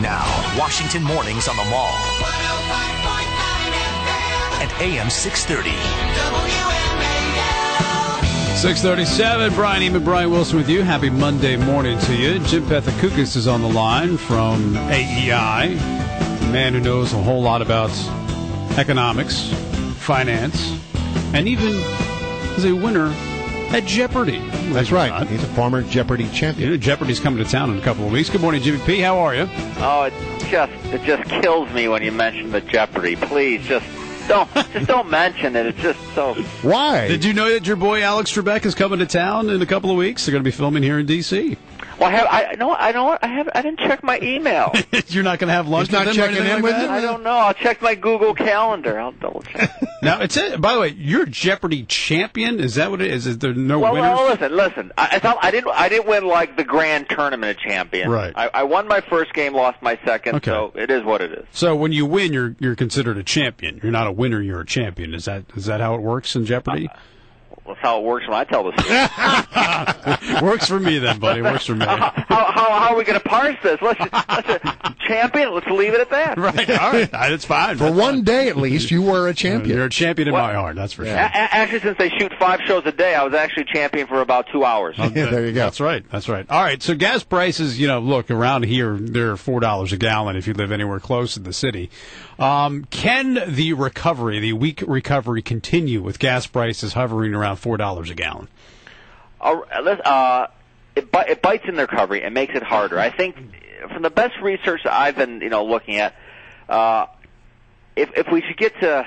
Now, Washington Mornings on the Mall. At AM 630. WMAL. 637, Brian Eamon, Brian Wilson with you. Happy Monday morning to you. Jim PETHOKOUKIS is on the line from AEI, a man who knows a whole lot about economics, finance, and even is a winner at Jeopardy! That's right. He's a former Jeopardy champion. You know, Jeopardy's coming to town in a couple of weeks. Good morning, Jimmy P. How are you? Oh, it just kills me when you mention the Jeopardy! Please, just don't mention it. It's just so. Why? Did you know that your boy Alex Trebek is coming to town in a couple of weeks? They're going to be filming here in D.C. Well, I didn't check my email. You're not going to have lunch He's with not them or checking anything in like with that? you? I don't know. I'll check my Google Calendar. I'll double check. Now, by the way, you're Jeopardy champion. Is that what it is? Is there no winners? Well, listen. I didn't win like the grand tournament of champion. Right. I won my first game, lost my second. Okay. So it is what it is. So when you win, you're considered a champion. You're not a winner. You're a champion. Is that how it works in Jeopardy? That's how it works when I tell the story. Works for me then, buddy. Works for me. How are we going to parse this? Let's champion. Let's leave it at that. Right. All right. That's fine. For one day at least, you were a champion. You're a champion in my heart. That's for sure. Actually, since they shoot 5 shows a day, I was actually champion for about 2 hours. Yeah, there you go. That's right. All right. So gas prices, look, around here, they're $4 a gallon if you live anywhere close to the city. Can the weak recovery, continue with gas prices hovering around $4 a gallon? It bites in the recovery and makes it harder. I think from the best research that I've been, looking at, if we should get to,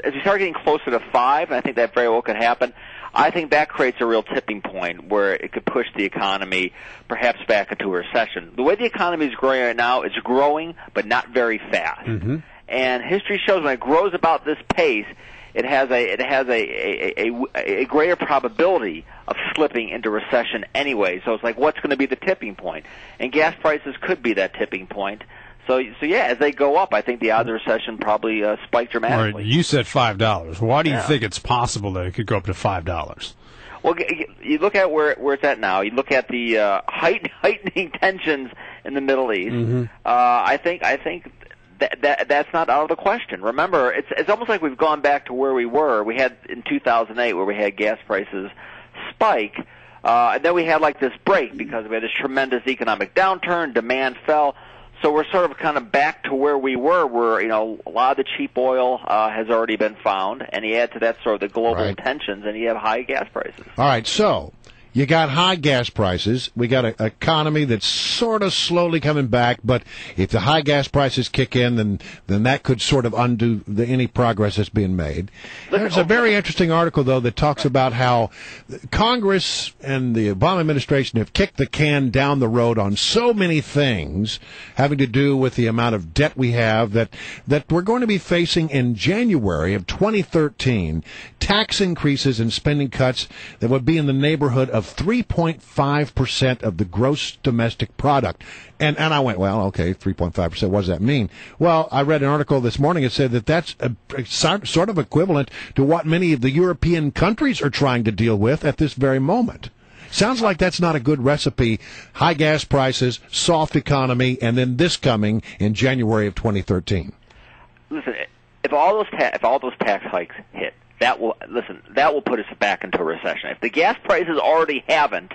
as we start getting closer to 5, and I think that very well could happen, I think that creates a real tipping point where it could push the economy perhaps back into a recession. The way the economy is growing right now is growing, but not very fast. Mm-hmm. And history shows when it grows about this pace, it has a greater probability of slipping into recession anyway. So it's like, what's going to be the tipping point? And gas prices could be that tipping point. So yeah, as they go up, I think the odds of recession probably spike dramatically. All right, you said $5. Why do you think it's possible that it could go up to $5? Well, you look at where it's at now. You look at the heightening tensions in the Middle East. Mm-hmm. I think that's not out of the question. Remember, it's almost like we've gone back to where we were. We had in 2008 where we had gas prices spike, and then we had like this break because we had this tremendous economic downturn. Demand fell. So we're sort of kind of back to where we were, where, a lot of the cheap oil has already been found, and you add to that sort of the global tensions, and you have high gas prices. All right, so you got high gas prices. We got an economy that's sort of slowly coming back, but if the high gas prices kick in, then that could sort of undo any progress that's being made. There's a very interesting article, though, that talks about how Congress and the Obama administration have kicked the can down the road on so many things having to do with the amount of debt we have that we're going to be facing in January of 2013 tax increases and spending cuts that would be in the neighborhood of 3.5% of the gross domestic product. And I went, well, okay, 3.5%, what does that mean? Well, I read an article this morning that said that's sort of equivalent to what many of the European countries are trying to deal with at this very moment. Sounds like that's not a good recipe. High gas prices, soft economy, and then this coming in January of 2013. Listen, if all those tax hikes hit, that will put us back into a recession. If the gas prices already haven't,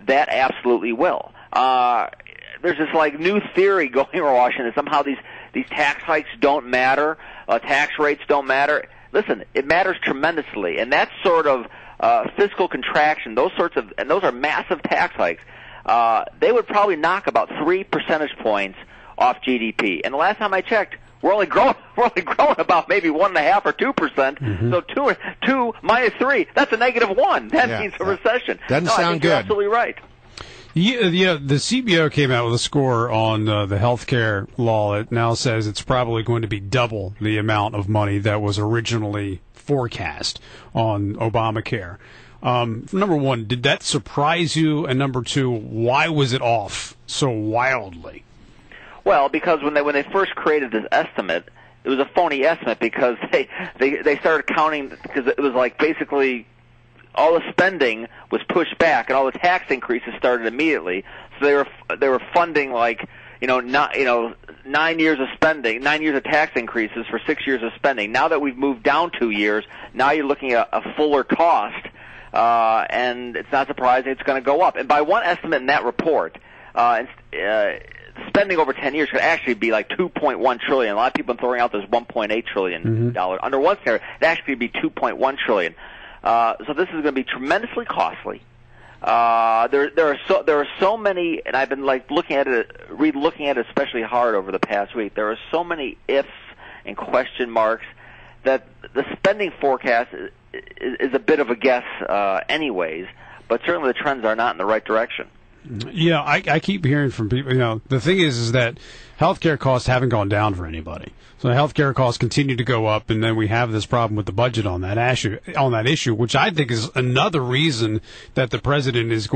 that absolutely will. There's this like new theory going around Washington. Somehow these tax hikes don't matter, tax rates don't matter. Listen, it matters tremendously, and that sort of fiscal contraction, those are massive tax hikes. They would probably knock about 3 percentage points off GDP. And the last time I checked, we're only growing about maybe 1.5 or 2%. Mm-hmm. So two minus 3, that's a -1. That means a recession. Doesn't sound good. You're absolutely right. Yeah, the CBO came out with a score on the health care law. It now says it's probably going to be double the amount of money that was originally forecast on Obamacare. Number one, did that surprise you? And number two, why was it off so wildly? Well, because when they first created this estimate, it was a phony estimate because they started counting because it was like basically all the spending was pushed back and all the tax increases started immediately. So they were funding like 9 years of spending, 9 years of tax increases for 6 years of spending. Now that we've moved down 2 years, now you're looking at a fuller cost, and it's not surprising it's going to go up. And by one estimate in that report, spending over 10 years could actually be like $2.1 trillion. A lot of people are throwing out this $1.8 trillion. Under one scenario, it actually would be $2.1 trillion. So this is going to be tremendously costly. There are so many, and I've been looking at it especially hard over the past week. There are so many ifs and question marks that the spending forecast is a bit of a guess, anyways. But certainly the trends are not in the right direction. Yeah, I keep hearing from people. The thing is that healthcare costs haven't gone down for anybody. So healthcare costs continue to go up, and then we have this problem with the budget on that issue, which I think is another reason that the president is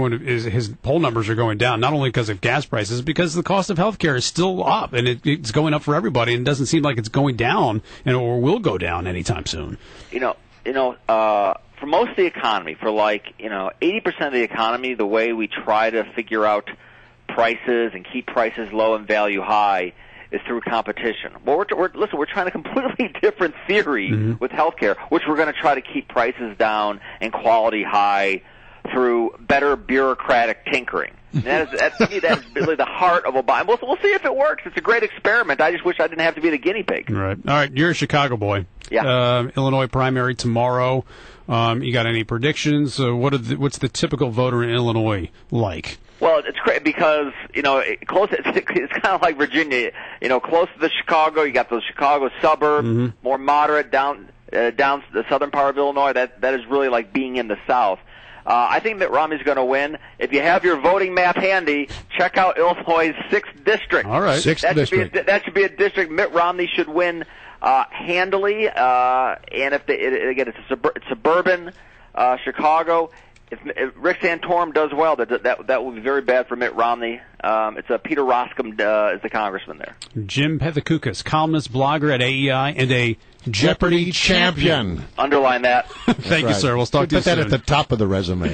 his poll numbers are going down, not only because of gas prices, because the cost of healthcare is still up, and it's going up for everybody, and it doesn't seem like it's going down or will go down anytime soon. For most of the economy, for 80% of the economy, the way we try to figure out prices and keep prices low and value high is through competition. Well, we're trying a completely different theory with healthcare, which we're going to try to keep prices down and quality high through better bureaucratic tinkering. And to me, that is really the heart of Obama. We'll see if it works. It's a great experiment. I just wish I didn't have to be the guinea pig. Right. All right. You're a Chicago boy. Yeah. Illinois primary tomorrow. You got any predictions? What's the typical voter in Illinois like? Well, it's great because it's kind of like Virginia. Close to the Chicago, you got those Chicago suburbs, more moderate down the southern part of Illinois. That is really like being in the South. I think Mitt Romney's going to win. If you have your voting map handy, check out Illinois' 6th district. All right, 6th district. That should be a district Mitt Romney should win handily. And it's suburban Chicago. If Rick Santorum does well, that will be very bad for Mitt Romney. It's Peter Roskam is the congressman there. Jim PETHOKOUKIS, columnist, blogger at AEI, and a Jeopardy champion. champion. Underline that. Thank you, sir. We'll talk to you soon. Put that at the top of the resume.